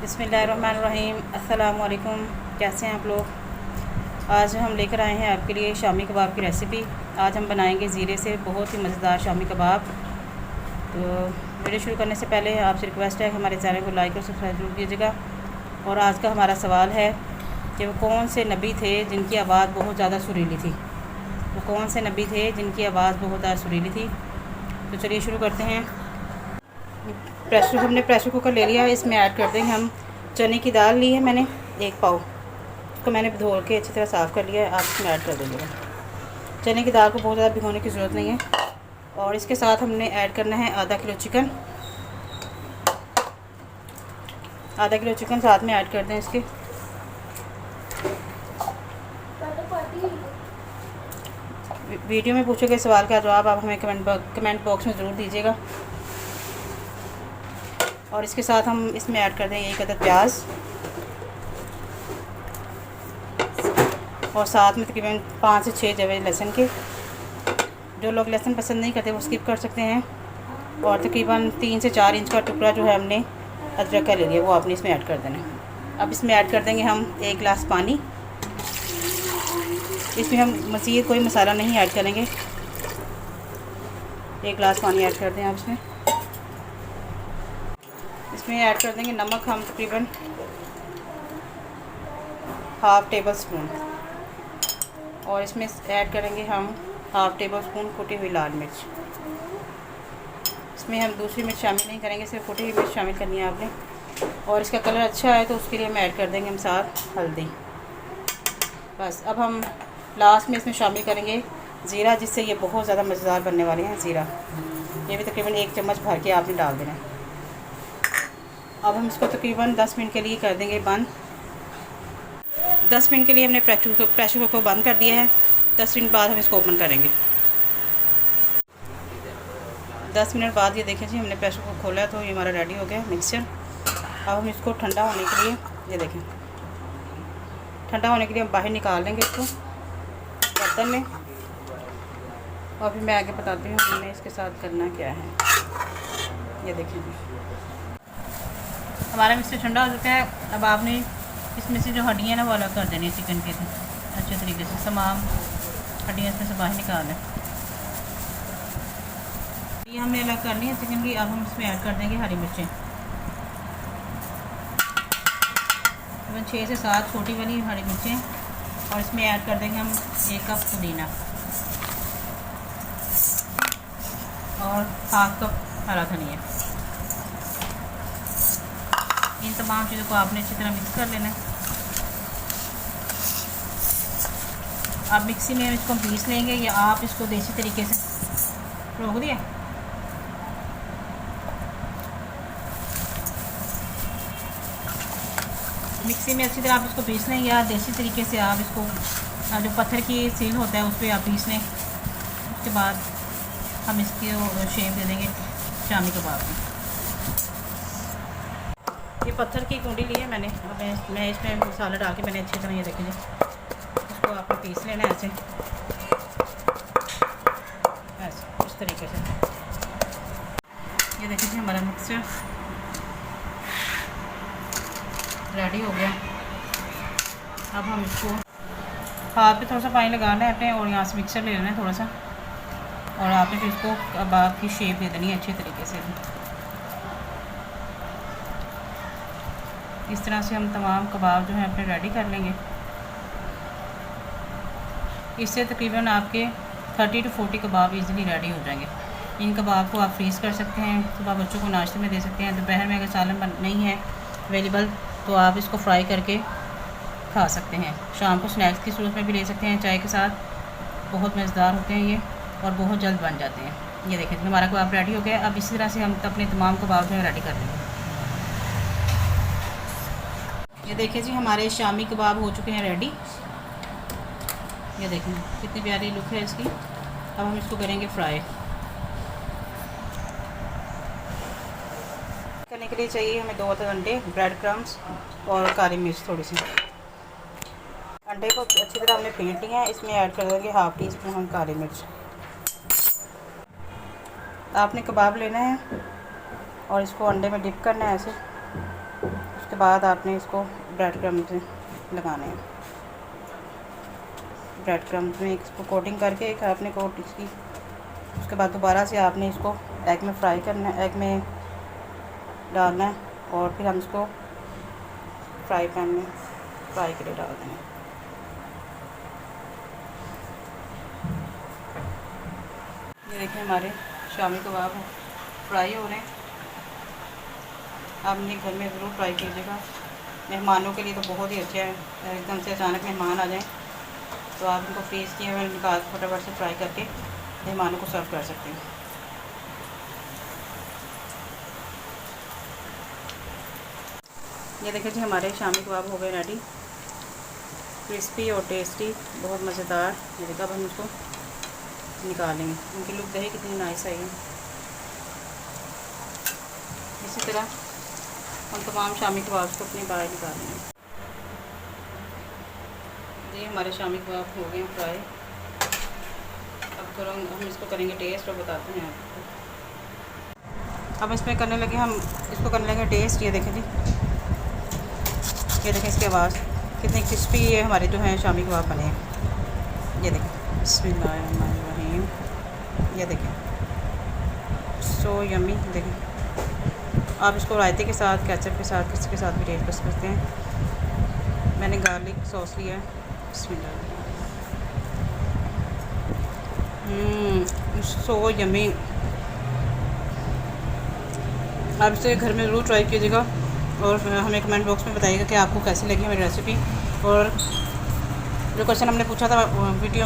बिस्मिल्लाहिर्रहमानिर्रहीम। अस्सलाम वालेकुम। कैसे हैं आप लोग। आज हम लेकर आए हैं आपके लिए शामी कबाब की रेसिपी। आज हम बनाएंगे ज़ीरे से बहुत ही मज़ेदार शामी कबाब। तो वीडियो शुरू करने से पहले आपसे रिक्वेस्ट है कि हमारे चैनल को लाइक और सब्सक्राइब जरूर कीजिएगा। और आज का हमारा सवाल है कि वो कौन से नबी थे जिनकी आवाज़ बहुत ज़्यादा सुरीली थी। वो कौन से नबी थे जिनकी आवाज़ बहुत ज़्यादा सुरीली थी। तो चलिए शुरू करते हैं। हमने प्रेशर कुकर ले लिया है। इसमें ऐड कर देंगे हम चने की दाल ली है मैंने 1 पाव। उसको मैंने धो के अच्छी तरह साफ़ कर लिया है। आप इसमें ऐड कर देंगे। चने की दाल को बहुत ज़्यादा भिगोने की ज़रूरत नहीं है। और इसके साथ हमने ऐड करना है आधा किलो चिकन। आधा किलो चिकन साथ में ऐड कर दें इसके। वीडियो में पूछे गए सवाल का जवाब आप हमें कमेंट बॉक्स में ज़रूर दीजिएगा। और इसके साथ हम इसमें ऐड कर देंगे 1 अदद प्याज और साथ में तकरीबन 5 से 6 जवे लहसुन के। जो लोग लहसुन पसंद नहीं करते वो स्किप कर सकते हैं। और तकरीबन 3 से 4 इंच का टुकड़ा जो है हमने अदरक का ले लिया वो आपने इसमें ऐड कर देना है। अब इसमें ऐड कर देंगे हम 1 गिलास पानी। इसमें हम मज़ीद कोई मसाला नहीं ऐड करेंगे। 1 गिलास पानी ऐड कर दें आप इसमें। इसमें ऐड कर देंगे नमक हम तकरीबन ½ टेबल स्पून। और इसमें ऐड करेंगे हम ½ टेबल स्पून कुटी हुई लाल मिर्च। इसमें हम दूसरी मिर्च शामिल नहीं करेंगे, सिर्फ कुटी हुई मिर्च शामिल करनी है आपने। और इसका कलर अच्छा है तो उसके लिए हम ऐड कर देंगे हम साथ हल्दी। बस अब हम लास्ट में इसमें शामिल करेंगे ज़ीरा, जिससे ये बहुत ज़्यादा मज़ेदार बनने वाले हैं। ज़ीरा ये भी तकरीबन 1 चम्मच भर के आपने डाल देना है। अब हम इसको तकरीबन 10 मिनट के लिए कर देंगे बंद। 10 मिनट के लिए हमने प्रेशर कुकर को बंद कर दिया है। 10 मिनट बाद हम इसको ओपन करेंगे। 10 मिनट बाद ये देखें जी हमने प्रेशर कुकर खोला है तो ये हमारा रेडी हो गया मिक्सचर। अब हम इसको ठंडा होने के लिए ये देखें ठंडा होने के लिए हम बाहर निकाल लेंगे इसको बर्तन में। और फिर मैं आगे बताती हूँ हमने इसके साथ करना क्या है। ये देखें जी हमारा मिक्सर ठंडा हो चुका है। अब आपने इसमें से जो हड्डियाँ ना वो अलग कर देनी है चिकन के अच्छे तरीके से। तमाम हड्डियाँ इसमें से बाहर निकाल दें। ये हमने अलग करनी है चिकन की। अब हम इसमें ऐड कर देंगे हरी मिर्चें। तकरीबन 6 से 7 छोटी वाली हरी मिर्चें। और इसमें ऐड कर देंगे हम 1 कप पुदीना और ½ कप हरा धनिया। इन तमाम चीज़ों को आपने अच्छी तरह मिक्स कर लेना है। आप मिक्सी में इसको पीस लेंगे या आप इसको देसी तरीके से रोक दिया। मिक्सी में अच्छी तरह आप इसको पीस लें या देसी तरीके से आप इसको जो पत्थर की सील होता है उस पर आप पीस लें। उसके बाद हम इसकी शेप दे देंगे शामी कबाब में। ये पत्थर की कुंडी ली है मैंने। मैं इसमें मसाला डाल के मैंने अच्छी तरह ये देखेंगे इसको आपको पीस लेना है ऐसे इस तरीके से। ये देखिए हमारा मिक्सचर रेडी हो गया। अब हम इसको हाथ पे थोड़ा सा पानी लगाना है अपने और यहाँ से मिक्सर ले लेना है थोड़ा सा। और आपने फिर इसको कबाब की शेप दे देनी है अच्छी तरीके से। इस तरह से हम तमाम कबाब जो हैं अपने रेडी कर लेंगे। इससे तकरीबन आपके 30 से 40 कबाब इजीली रेडी हो जाएंगे। इन कबाब को आप फ्रीज़ कर सकते हैं, सुबह बच्चों को नाश्ते में दे सकते हैं। दोपहर में अगर सालन नहीं है अवेलेबल तो आप इसको फ्राई करके खा सकते हैं। शाम को स्नैक्स की सूरत में भी ले सकते हैं चाय के साथ। बहुत मज़ेदार होते हैं ये और बहुत जल्द बन जाते हैं। ये देखें हमारा कबाब रेडी हो गया। अब इसी तरह से हम अपने तमाम कबाब जो है रेडी कर लेंगे। ये देखिए जी हमारे शामी कबाब हो चुके हैं रेडी। ये देखें कितनी प्यारी लुक है इसकी। अब हम इसको करेंगे फ्राई। करने के लिए चाहिए हमें 2 अंडे, ब्रेड क्रम्स और काली मिर्च थोड़ी सी। अंडे को अच्छी तरह हमने फेंट लिया है। इसमें ऐड कर देंगे ½ टी स्पून हम काली मिर्च। आपने कबाब लेना है और इसको अंडे में डिप करना है ऐसे। उसके बाद आपने इसको ब्रेड क्रम्ब से लगाने हैं। ब्रेड क्रम्ब में इसको कोटिंग करके एक आपने कोट इसकी, उसके बाद दोबारा से आपने इसको एग में फ्राई करना है, एग में डालना है और फिर हम इसको फ्राई पैन में फ्राई के लिए डाल देंगे। ये देखिए हमारे शामी कबाब फ्राई हो रहे हैं। आप अपने घर में ज़रूर ट्राई कीजिएगा। मेहमानों के लिए तो बहुत ही अच्छे हैं। एकदम से अचानक मेहमान आ जाएं तो आप इनको फ्रीज़ किए हुए निकाल फटाफट से फ्राई करके मेहमानों को सर्व कर सकते हैं। ये देखिए जी हमारे शामी कबाब हो गए रेडी, क्रिस्पी और टेस्टी, बहुत मज़ेदार। ये देखा, अब हम इसको निकालेंगे। उनकी लुक देखिए कितनी नाइस आई है। इसी तरह हम तमाम शामी कबाब को अपनी बाहर निकालेंगे। ये हमारे शामी कबाब हो गए हैं फ्राई। अब तुरंत हम इसको करेंगे टेस्ट और बताते हैं आपको। अब इसमें करने लगे, हम इसको करने लगे टेस्ट। ये देखें जी, ये देखें इसकी आवाज़ कितनी क्रिस्पी ये हमारे जो हैं शामी कबाब बने हैं। ये देखें, बिस्मिल्लाहिर्रहमानिर्रहीम। ये देखें, सो यम्मी। देखें, आप इसको रायते के साथ, केचप के साथ, किसी के साथ भी टेस्ट कर सकते हैं। मैंने गार्लिक सॉस लिया है। बिस्मिल्लाह। So yummy. आप इसे घर में ज़रूर ट्राई कीजिएगा और हमें कमेंट बॉक्स में बताइएगा कि आपको कैसी लगी हमारी रेसिपी। और जो क्वेश्चन हमने पूछा था वीडियो में,